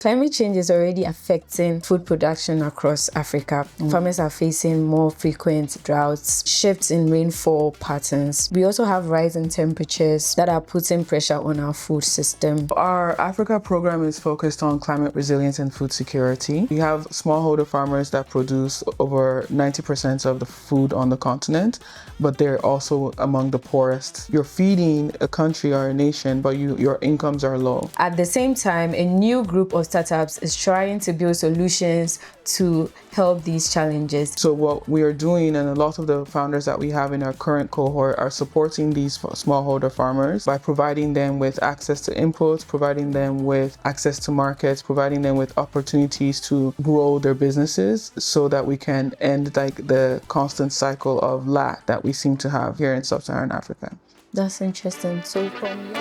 Climate change is already affecting food production across Africa. Farmers are facing more frequent droughts, shifts in rainfall patterns. We also have rising temperatures that are putting pressure on our food system. Our Africa program is focused on climate resilience and food security. We have smallholder farmers that produce over 90% of the food on the continent, but they're also among the poorest. You're feeding a country or a nation, but your incomes are low. At the same time, a new group of startups is trying to build solutions to help these challenges. So what we are doing, and a lot of the founders that we have in our current cohort are supporting these smallholder farmers by providing them with access to inputs, providing them with access to markets, providing them with opportunities to grow their businesses so that we can end the constant cycle of lack that we seem to have here in sub-Saharan Africa. That's interesting. So from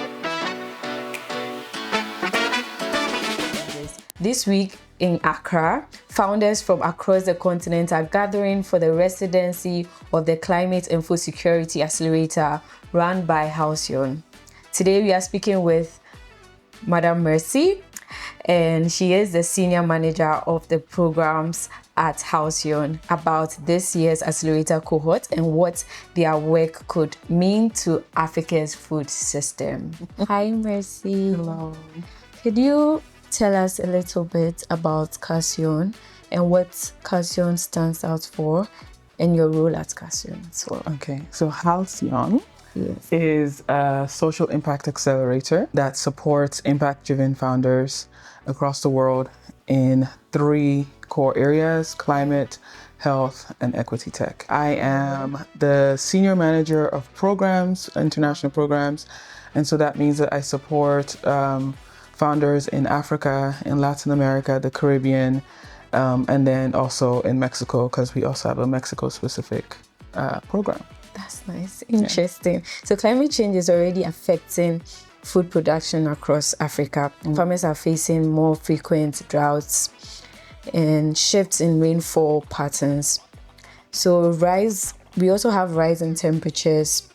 this week in Accra, founders from across the continent are gathering for the residency of the Climate and Food Security Accelerator run by Halcyon. Today we are speaking with Madam Mercy, and she is the senior manager of the programs at Halcyon, about this year's Accelerator cohort and what their work could mean to Africa's food system. Hi, Mercy. Hello. Could you tell us a little bit about Halcyon and what Halcyon stands out for and your role at Halcyon as well? Okay, so Halcyon is a social impact accelerator that supports impact-driven founders across the world in 3 core areas: climate, health, and equity tech. I am the senior manager of programs, international programs, and so that means that I support founders in Africa, in Latin America, the Caribbean, and then also in Mexico, because we also have a Mexico-specific program. That's nice. Interesting. Yeah. So climate change is already affecting food production across Africa. Farmers are facing more frequent droughts and shifts in rainfall patterns. So we also have rising temperatures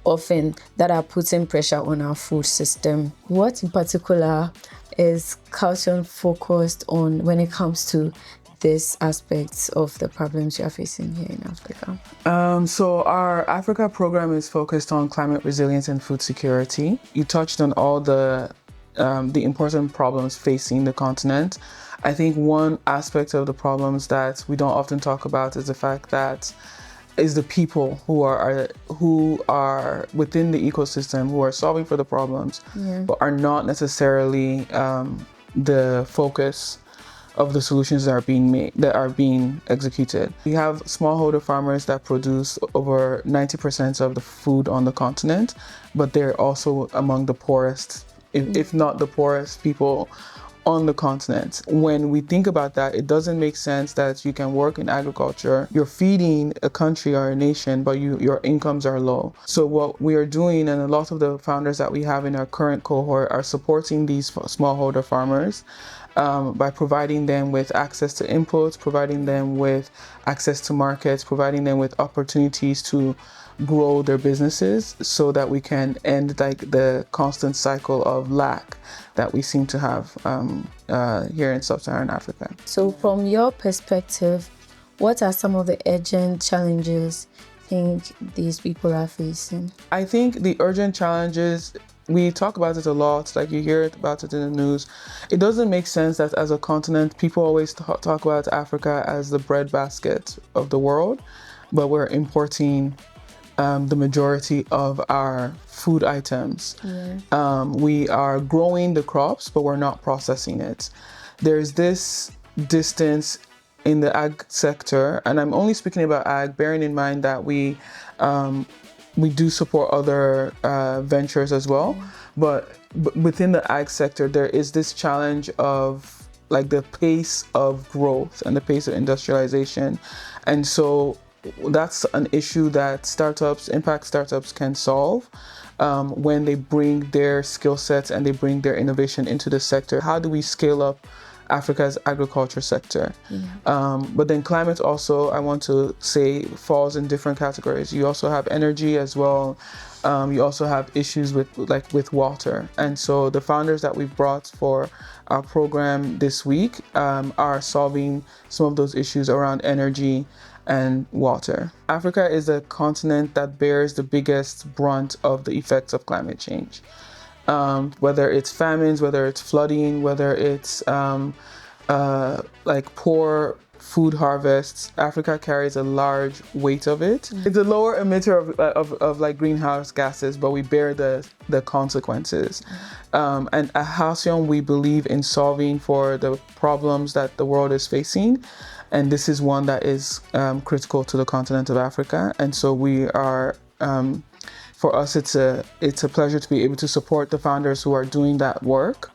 often that are putting pressure on our food system. What in particular is Halcyon focused on when it comes to these aspects of the problems you are facing here in Africa? So our Africa program is focused on climate resilience and food security. You touched on all the important problems facing the continent. I think one aspect of the problems that we don't often talk about is the fact that is the people who are within the ecosystem, who are solving for the problems, but are not necessarily the focus of the solutions that are being executed. We have smallholder farmers that produce over 90% of the food on the continent, but they're also among the poorest, if not the poorest people on the continent. When we think about that, it doesn't make sense that you can work in agriculture, you're feeding a country or a nation, but your incomes are low. So what we are doing, and a lot of the founders that we have in our current cohort are supporting these smallholder farmers by providing them with access to inputs, providing them with access to markets, providing them with opportunities to grow their businesses so that we can end the constant cycle of lack that we seem to have here in sub-Saharan Africa. So from your perspective, what are some of the urgent challenges you think these people are facing? I think the urgent challenges, we talk about it a lot, like you hear about it in the news. It doesn't make sense that as a continent, people always talk about Africa as the breadbasket of the world, but we're importing the majority of our food items. We are growing the crops, but we're not processing it. There's this distance in the ag sector, and I'm only speaking about ag, bearing in mind that we do support other ventures as well. But within the ag sector, there is this challenge of the pace of growth and the pace of industrialization. And so that's an issue that impact startups can solve when they bring their skill sets and they bring their innovation into the sector. How do we scale up Africa's agriculture sector. But then climate also, I want to say, falls in different categories. You also have energy as well. You also have issues with water. And so the founders that we've brought for our program this week are solving some of those issues around energy and water. Africa is a continent that bears the biggest brunt of the effects of climate change. Whether it's famines, whether it's flooding, whether it's poor food harvests, Africa carries a large weight of it. It's a lower emitter of like greenhouse gases, but we bear the consequences. And at Halcyon, we believe in solving for the problems that the world is facing. And this is one that is critical to the continent of Africa. And so we are, for us, it's a pleasure to be able to support the founders who are doing that work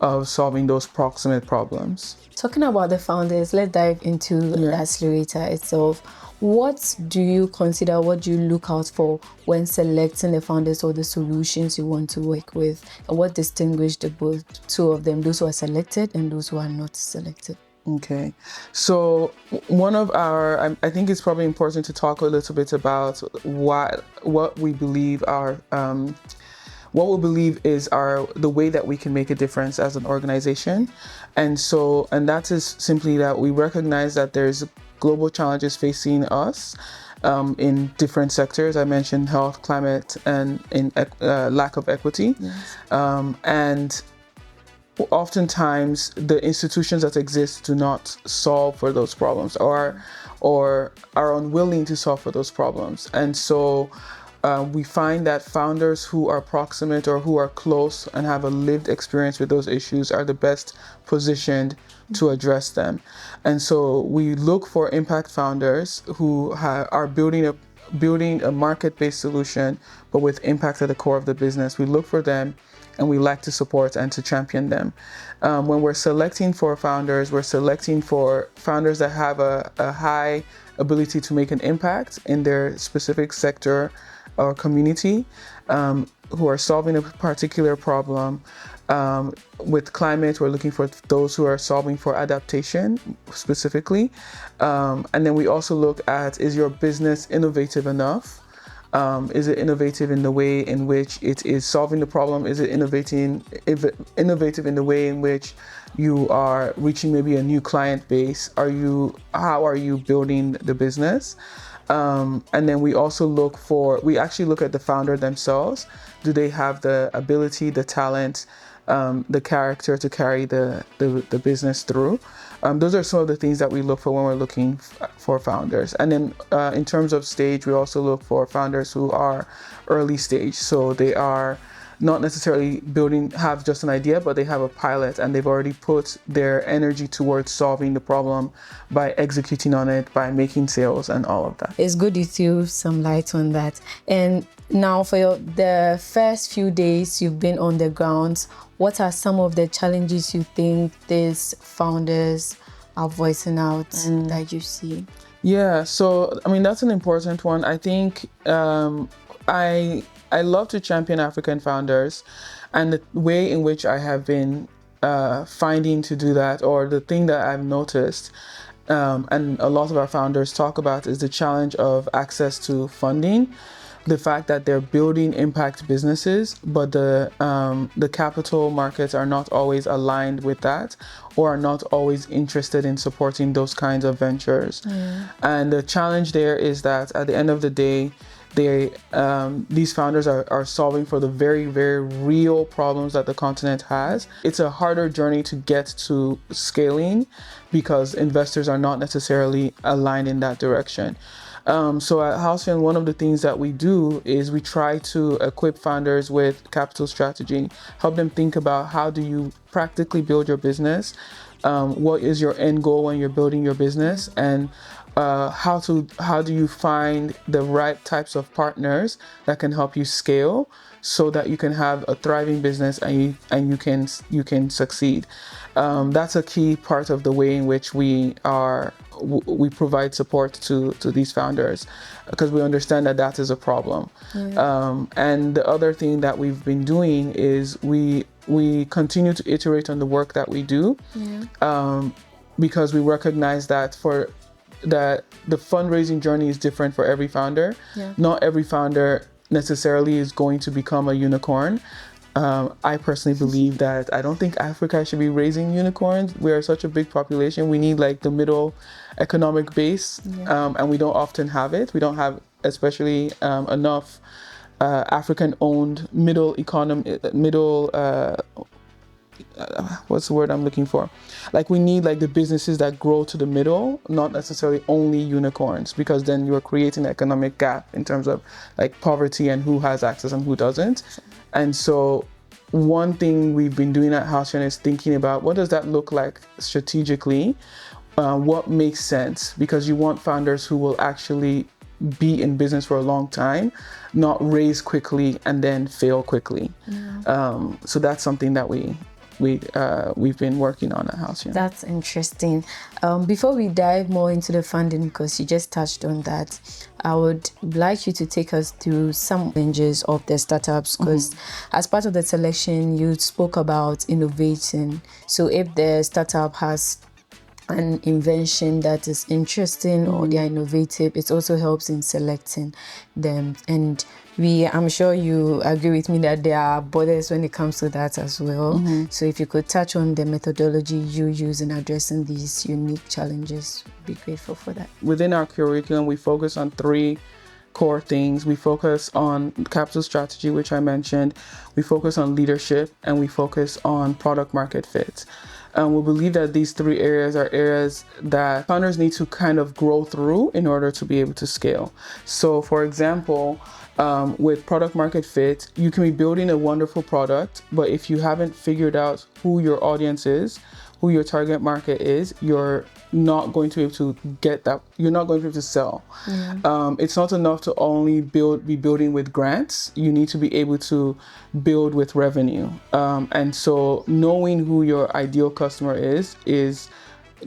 of solving those proximate problems. Talking about the founders, let's dive into the Accelerator itself. What do you consider, what do you look out for when selecting the founders or the solutions you want to work with? And what distinguishes the two of them, those who are selected and those who are not selected? Okay, so one of our, I think it's probably important to talk a little bit about what we believe is the way that we can make a difference as an organization. And that is simply that we recognize that there's global challenges facing us in different sectors. I mentioned health, climate, and in lack of equity. Yes. And oftentimes the institutions that exist do not solve for those problems or are unwilling to solve for those problems. And so we find that founders who are proximate or who are close and have a lived experience with those issues are the best positioned to address them. And so we look for impact founders who are building a market-based solution, but with impact at the core of the business. We look for them and we like to support and to champion them. When we're selecting for founders, we're selecting for founders that have a high ability to make an impact in their specific sector or community, who are solving a particular problem. With climate, we're looking for those who are solving for adaptation specifically. And then we also look at, is your business innovative enough? Is it innovative in the way in which it is solving the problem? Is it innovative in the way in which you are reaching maybe a new client base? How are you building the business? And then we also look at the founder themselves. Do they have the ability, the talent, the character to carry the business through? Those are some of the things that we look for when we're looking for founders. And then in terms of stage, we also look for founders who are early stage. So they are not necessarily have just an idea, but they have a pilot and they've already put their energy towards solving the problem by executing on it, by making sales and all of that. It's good you threw some light on that. And now for the first few days you've been on the ground, what are some of the challenges you think these founders are voicing out that you see? Yeah, so I mean, that's an important one. I think I love to champion African founders, and the way in which I have been finding to do that, or the thing that I've noticed, and a lot of our founders talk about, is the challenge of access to funding. The fact that they're building impact businesses, but the capital markets are not always aligned with that, or are not always interested in supporting those kinds of ventures. And the challenge there is that at the end of the day, these founders are solving for the very, very real problems that the continent has. It's a harder journey to get to scaling because investors are not necessarily aligned in that direction. So at Halcyon, one of the things that we do is we try to equip founders with capital strategy, help them think about how do you practically build your business, what is your end goal when you're building your business, and how do you find the right types of partners that can help you scale so that you can have a thriving business and you can succeed. That's a key part of the way in which we provide support to these founders, because we understand that is a problem. And the other thing that we've been doing is we continue to iterate on the work that we do, because we recognize that the fundraising journey is different for every founder. Not every founder necessarily is going to become a unicorn. I personally believe that I don't think Africa should be raising unicorns. We are such a big population. We need like the middle economic base, and we don't often have it. We don't have especially enough African-owned what's the word I'm looking for? Like, we need like the businesses that grow to the middle, not necessarily only unicorns, because then you're creating an economic gap in terms of like poverty and who has access and who doesn't. And so one thing we've been doing at Halcyon is thinking about what does that look like strategically, what makes sense, because you want founders who will actually be in business for a long time, not raise quickly and then fail quickly. So that's something that we've been working on at Halcyon. That's interesting. Before we dive more into the funding, because you just touched on that, I would like you to take us through some ranges of the startups, because as part of the selection, you spoke about innovating. So if the startup has an invention that is interesting or they are innovative, it also helps in selecting them. And I'm sure you agree with me that there are borders when it comes to that as well. So if you could touch on the methodology you use in addressing these unique challenges, I'd be grateful for that. Within our curriculum, we focus on 3 core things. We focus on capital strategy, which I mentioned. We focus on leadership, and we focus on product market fit. We believe that these 3 areas are areas that founders need to kind of grow through in order to be able to scale. So for example, with product market fit, you can be building a wonderful product, but if you haven't figured out who your audience is, who your target market is, you're not going to be able to get that. You're not going to be able to sell. It's not enough to only be building with grants. You need to be able to build with revenue. And so knowing who your ideal customer is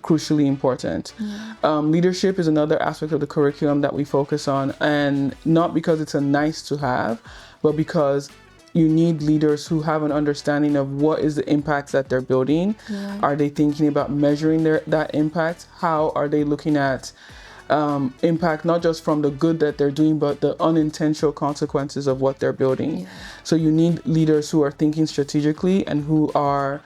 crucially important. Leadership is another aspect of the curriculum that we focus on, and not because it's a nice to have, but because you need leaders who have an understanding of what is the impact that they're building. Are they thinking about measuring that impact? How are they looking at impact, not just from the good that they're doing, but the unintentional consequences of what they're building? So you need leaders who are thinking strategically and who are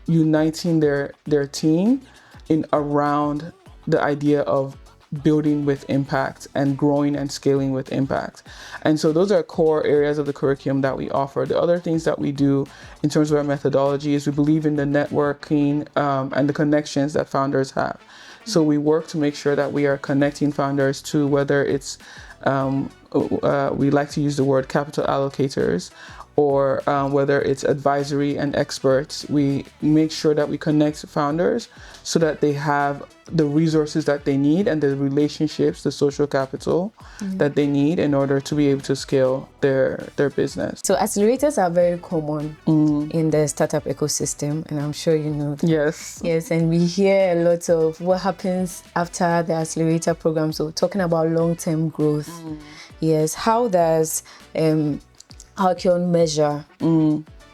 uniting their team in around the idea of building with impact and growing and scaling with impact. And so those are core areas of the curriculum that we offer. The other things that we do in terms of our methodology is we believe in the networking and the connections that founders have. So we work to make sure that we are connecting founders to, whether it's we like to use the word capital allocators, or whether it's advisory and experts. We make sure that we connect founders so that they have the resources that they need and the relationships, the social capital that they need in order to be able to scale their business. So accelerators are very common in the startup ecosystem, and I'm sure you know that. Yes, and we hear a lot of what happens after the accelerator program. So talking about long-term growth. Yes, how does Halcyon measure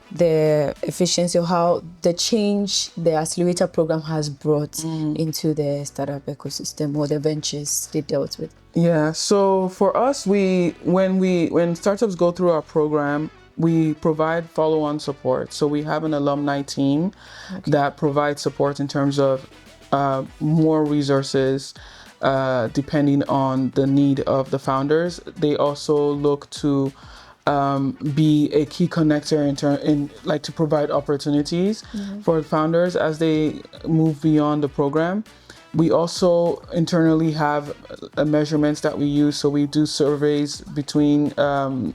the efficiency, or how the change the accelerator program has brought into the startup ecosystem or the ventures they dealt with? Yeah, so for us, when startups go through our program, we provide follow-on support. So we have an alumni team that provides support in terms of more resources, depending on the need of the founders. They also look to be a key connector to provide opportunities for founders as they move beyond the program. We also internally have measurements that we use. So we do surveys between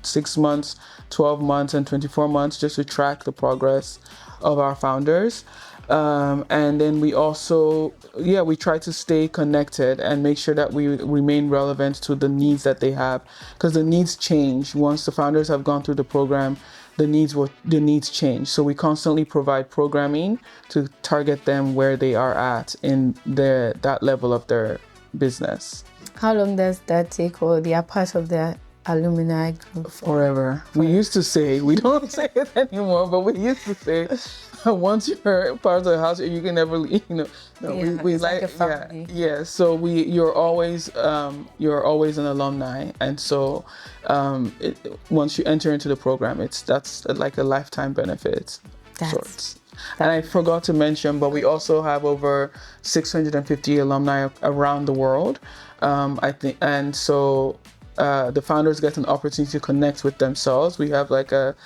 6 months, 12 months, and 24 months just to track the progress of our founders. And then we also, we try to stay connected and make sure that we remain relevant to the needs that they have, because the needs change. Once the founders have gone through the program, the needs change. So we constantly provide programming to target them where they are at in that level of their business. How long does that take, or they are part of the alumni group? Forever. We used to say, we don't say it anymore, but we used to say, once you're part of the house, you can never leave. We like a family. So you're always an alumni, and so once you enter into the program, that's like a lifetime benefit. And I forgot to mention, but we also have over 650 alumni around the world. I think, and so the founders get an opportunity to connect with themselves. We have like a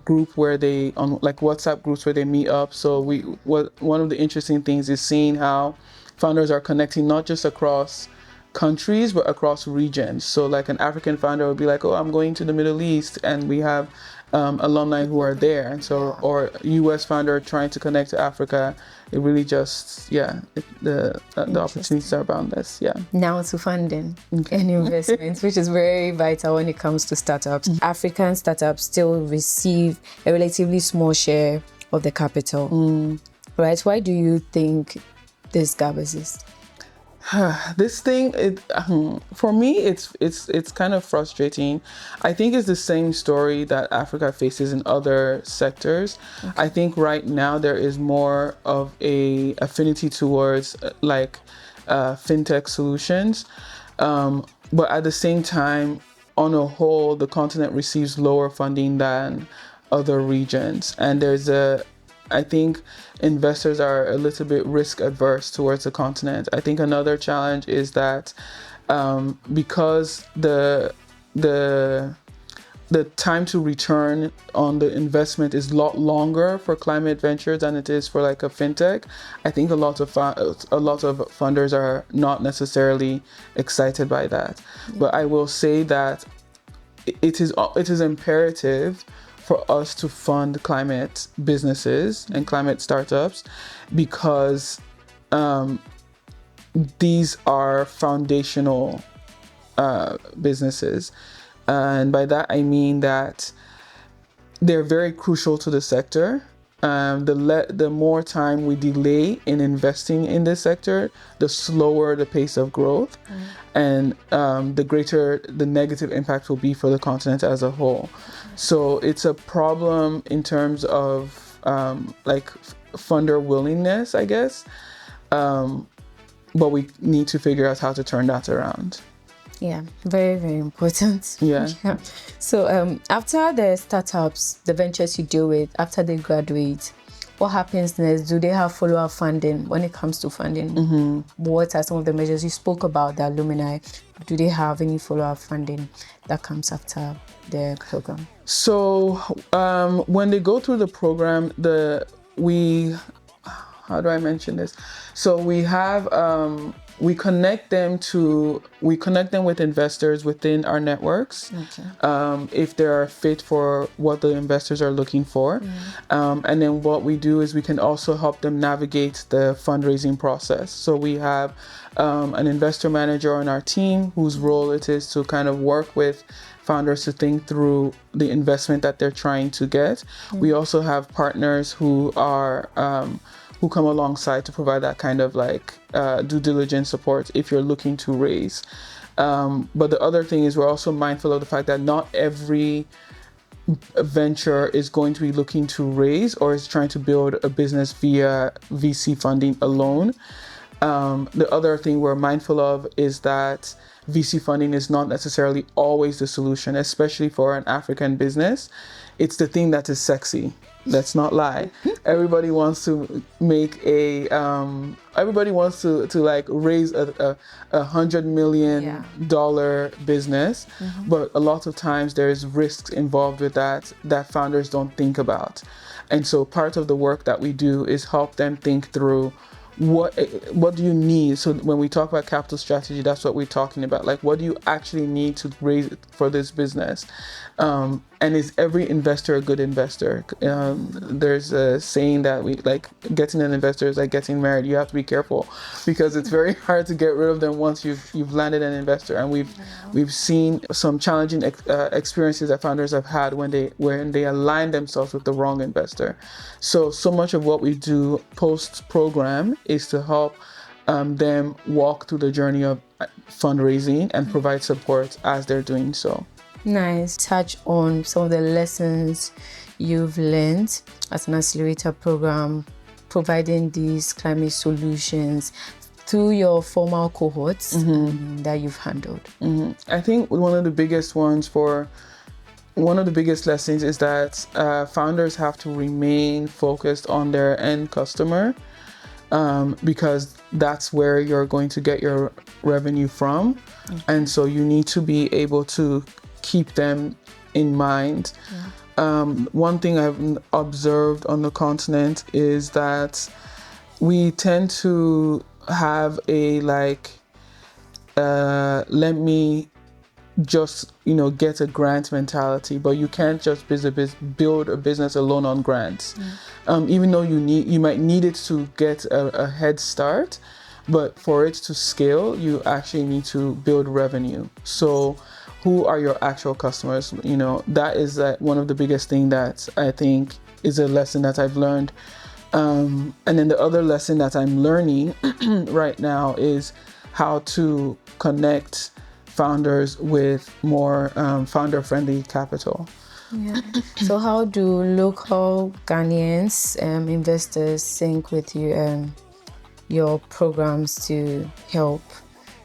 group where they, on like WhatsApp groups where they meet up. So one of the interesting things is seeing how founders are connecting not just across countries but across regions. So like an African founder would be like, oh, I'm going to the Middle East, and we have alumni who are there, and so or US founder trying to connect to Africa. It really just the opportunities are boundless. Now to funding and investments, which is very vital when it comes to startups. African startups still receive a relatively small share of the capital, right? Why do you think this gap exists? This thing, for me, it's kind of frustrating. I think it's the same story that Africa faces in other sectors. Okay. I think right now there is more of a affinity towards fintech solutions, but at the same time, on a whole, the continent receives lower funding than other regions, and I think investors are a little bit risk adverse towards the continent. I think another challenge is that because the time to return on the investment is a lot longer for climate ventures than it is for like a fintech. I think a lot of funders are not necessarily excited by that. But I will say that it is imperative for us to fund climate businesses and climate startups, because these are foundational businesses. And by that, I mean that they're very crucial to the sector. The more time we delay in investing in this sector, the slower the pace of growth, and the greater the negative impact will be for the continent as a whole. So it's a problem in terms of funder willingness, I guess. But we need to figure out how to turn that around. Yeah, very, very important. Yeah. So after the startups, the ventures you deal with, after they graduate, what happens next? Do they have follow-up funding when it comes to funding? What are some of the measures you spoke about, the alumni? Do they have any follow-up funding that comes after the program? So when they go through the program, how do I mention this? So we have we connect them with investors within our networks, if they are fit for what the investors are looking for. And then what we do is we can also help them navigate the fundraising process. So we have an investor manager on our team whose role it is to kind of work with founders to think through the investment that they're trying to get. We also have partners who are who come alongside to provide that kind of due diligence support if you're looking to raise. But the other thing is we're also mindful of the fact that not every venture is going to be looking to raise or is trying to build a business via VC funding alone. The other thing we're mindful of is that VC funding is not necessarily always the solution, especially for an African business. It's the thing that is sexy. Let's not lie. Everybody wants to make everybody wants to raise a $100 million business, but a lot of times there's risks involved with that founders don't think about. And so part of the work that we do is help them think through what do you need. So when we talk about capital strategy, that's what we're talking about. What do you actually need to raise for this business? And is every investor a good investor? There's a saying that we like getting an investor is like getting married. You have to be careful because it's very hard to get rid of them once you've landed an investor. And we've seen some challenging experiences that founders have had when they align themselves with the wrong investor. So much of what we do post program is to help them walk through the journey of fundraising and provide support as they're doing so. Nice. Touch on some of the lessons you've learned as an accelerator program, providing these climate solutions through your formal cohorts that you've handled. I think one of the biggest lessons is that founders have to remain focused on their end customer, because that's where you're going to get your revenue from. And so you need to be able to keep them in mind. One thing I've observed on the continent is that we tend to have a let me just get a grant mentality, but you can't just build a business alone on grants. Even though you might need it to get a head start, but for it to scale, you actually need to build revenue. So who are your actual customers? That is one of the biggest things that I think is a lesson that I've learned. And then the other lesson that I'm learning right now is how to connect founders with more founder-friendly capital. Yeah. So how do local Ghanaians investors sync with you your programs to help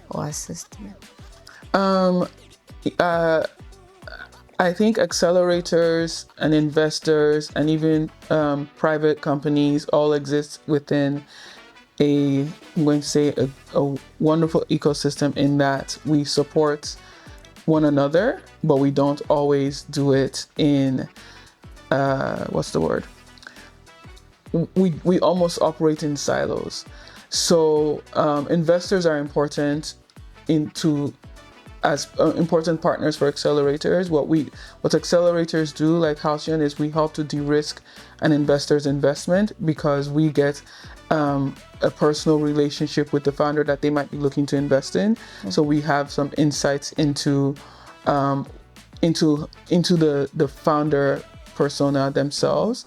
or assist them? I think accelerators and investors and even private companies all exist within a wonderful ecosystem in that we support one another, but we don't always do it in we almost operate in silos. So investors are important as important partners for accelerators. What accelerators do, like Halcyon, is we help to de-risk an investor's investment because we get a personal relationship with the founder that they might be looking to invest in. So we have some insights into the founder persona themselves.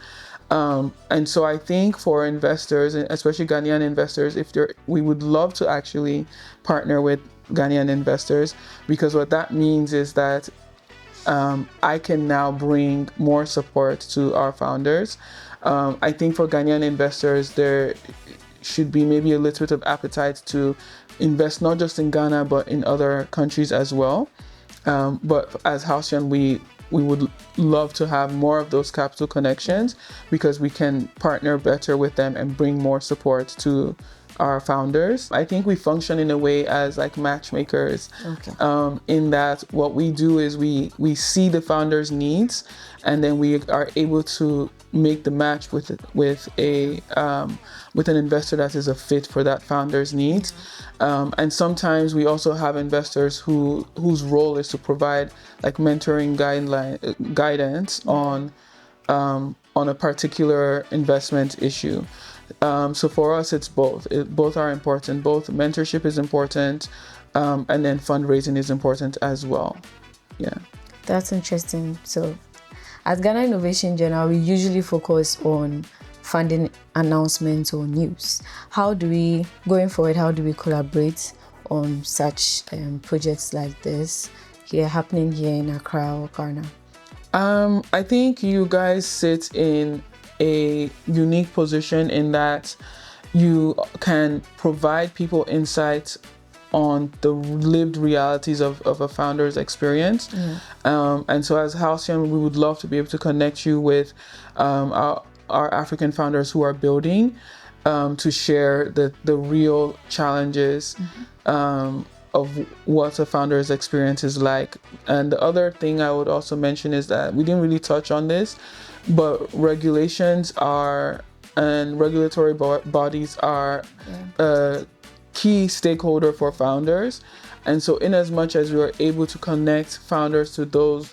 And so I think for investors, especially Ghanaian investors, we would love to actually partner with Ghanaian investors, because what that means is that I can now bring more support to our founders. I think for Ghanaian investors, there should be maybe a little bit of appetite to invest not just in Ghana, but in other countries as well. But as Halcyon, we would love to have more of those capital connections because we can partner better with them and bring more support to our founders. I think we function in a way as like matchmakers, in that what we do is we see the founders' needs, and then we are able to make the match with an investor that is a fit for that founder's needs. And sometimes we also have investors whose role is to provide like mentoring guidance on a particular investment issue. So for us, it's both. Both are important. Both mentorship is important, and then fundraising is important as well. Yeah. That's interesting. So at Ghana Innovation Journal, we usually focus on funding announcements or news. Going forward, how do we collaborate on such projects like this happening here in Accra or Ghana? I think you guys sit in a unique position in that you can provide people insights on the lived realities of a founder's experience. And so as Halcyon, we would love to be able to connect you with our African founders who are building, to share the real challenges of what a founder's experience is like. And the other thing I would also mention is that we didn't really touch on this, but regulations and regulatory bodies are key stakeholder for founders. And so in as much as we are able to connect founders to those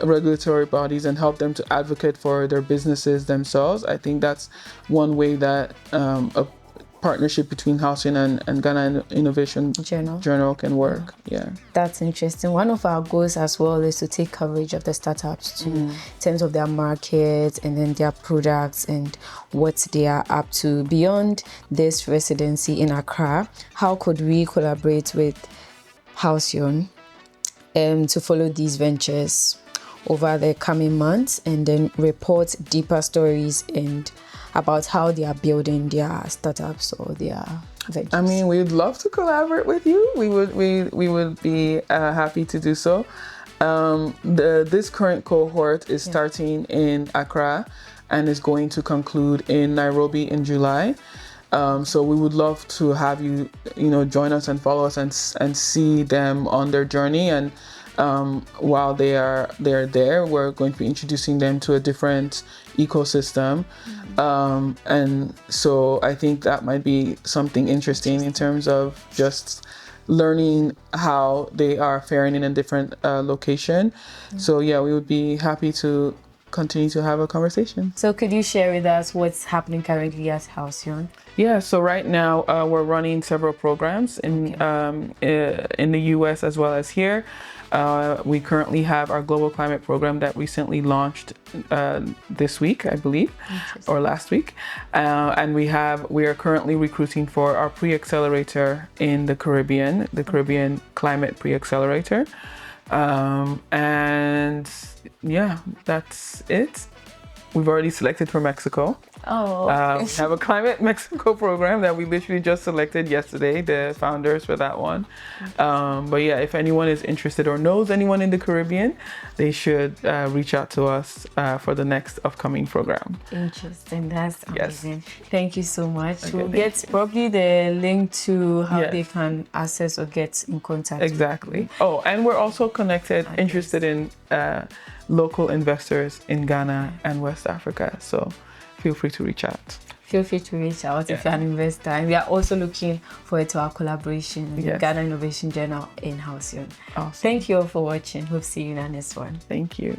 regulatory bodies and help them to advocate for their businesses themselves, I think that's one way that a partnership between Halcyon and Ghana Innovation Journal can work. Yeah, that's interesting. One of our goals as well is to take coverage of the startups too, in terms of their market and then their products and what they are up to. Beyond this residency in Accra, how could we collaborate with Halcyon to follow these ventures over the coming months and then report deeper stories and about how they are building their startups or their ventures? I mean, we'd love to collaborate with you. We would be happy to do so. This current cohort is starting in Accra and is going to conclude in Nairobi in July. So we would love to have you, join us and follow us and see them on their journey. And while they're there, we're going to be introducing them to a different ecosystem. And so I think that might be something interesting in terms of just learning how they are faring in a different location. So yeah, we would be happy to continue to have a conversation. So could you share with us what's happening currently at Halcyon? Yeah, so right now we're running several programs in the US as well as here. We currently have our global climate program that recently launched this week, I believe, or last week. And we are currently recruiting for our pre-accelerator in the Caribbean Climate Pre-Accelerator. And yeah, that's it. We've already selected for Mexico. Oh, we have a Climate Mexico program that we literally just selected yesterday, the founders for that one. But yeah, if anyone is interested or knows anyone in the Caribbean, they should reach out to us for the next upcoming program. Interesting. That's amazing. Yes. Thank you so much. Okay, we'll get probably the link to how they can access or get in contact. Exactly. With you. Oh, and we're also interested in local investors in Ghana and West Africa. So feel free to reach out. Feel free to reach out if you're an investor. And we are also looking forward to our collaboration with Ghana Innovation Journal in Halcyon. Awesome. Thank you all for watching. Hope to see you in the next one. Thank you.